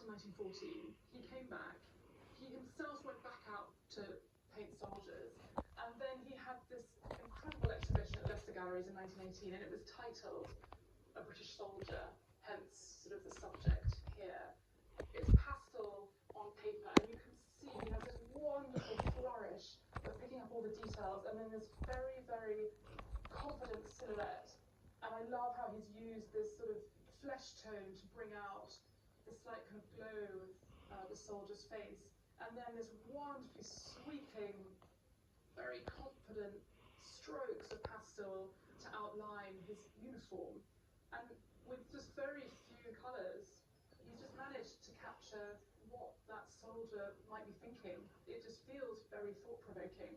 in 1914. He came back. He himself went back out to paint soldiers. And then he had this incredible exhibition at Leicester Galleries in 1918, and it was titled A British Soldier, hence sort of the subject here. It's pastel on paper, and you can see he has this wonderful flourish of picking up all the details, and then this very, very confident silhouette. And I love how he's used this sort of flesh tone to bring out the slight kind of glow of the soldier's face. And then this wonderfully sweeping, very confident strokes of pastel to outline his uniform. And with just very few colours, he's just managed to capture what that soldier might be thinking. It just feels very thought-provoking.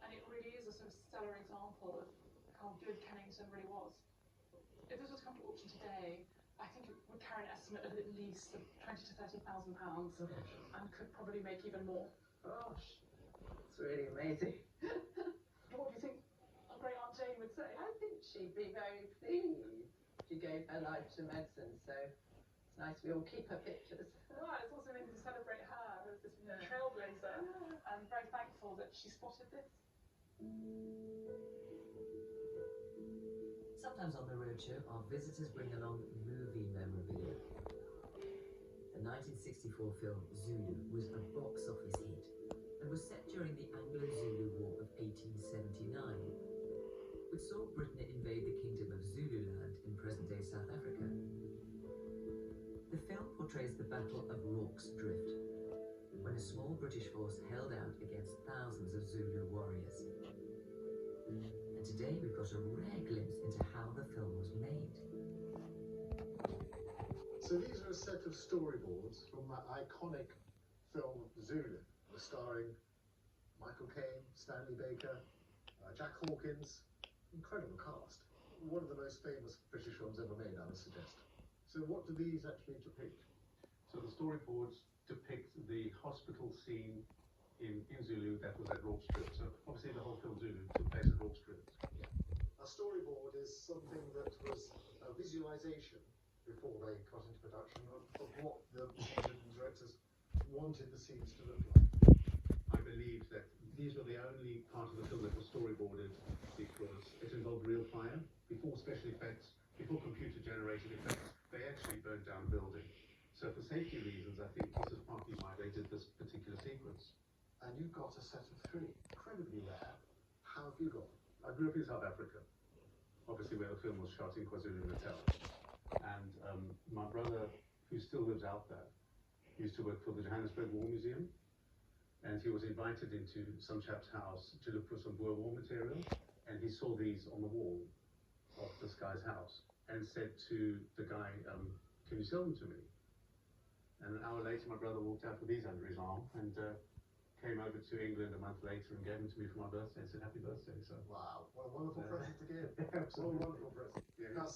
And it really is a sort of stellar example of how good Kennington really was. If this was come to auction today, I think it would carry an estimate of at least £20,000 to £30,000 and could probably make even more. Gosh, it's really amazing. What do you think our great Aunt Jane would say? I think she'd be very pleased. She gave her life to medicine, so it's nice we all keep her pictures. Well, it's also amazing to celebrate her as this trailblazer. I'm very thankful that she spotted this. Sometimes on the roadshow, our visitors bring along movie memorabilia. The 1964 film Zulu was a box office hit and was set during the Anglo-Zulu War of 1879, which saw Britain invade the Kingdom of Zululand in present-day South Africa. The film portrays the Battle of Rorke's Drift, when a small British force held out against thousands of Zulu warriors. And today we've got a rare glimpse into how the film was made. So these are a set of storyboards from that iconic film Zulu, starring Michael Caine, Stanley Baker, Jack Hawkins. Incredible cast. One of the most famous British films ever made, I would suggest. So what do these actually depict? So the storyboards depict the hospital scene in Zulu that was at Rorke's Drift. So obviously the whole film Zulu took place at Rorke's Drift. A storyboard is something that was a visualization before they got into production of what the directors wanted the scenes to look like. I believe that these were the only part of the film that was storyboarded because it involved real fire. Before special effects, before computer generated effects, they actually burnt down a building. So for safety reasons, I think this is partly why they did this particular sequence. And you've got a set of three, incredibly rare. How have you got? I grew up in South Africa, obviously where the film was shot in KwaZulu-Natal. And my brother, who still lives out there, used to work for the Johannesburg War Museum. And he was invited into some chap's house to look for some Boer War material. And he saw these on the wall of this guy's house and said to the guy, can you sell them to me? And an hour later, my brother walked out with these under his arm and came over to England a month later and gave them to me for my birthday and said happy birthday. So Wow, what a wonderful present to give. Absolutely. What a wonderful present. Yeah. Now,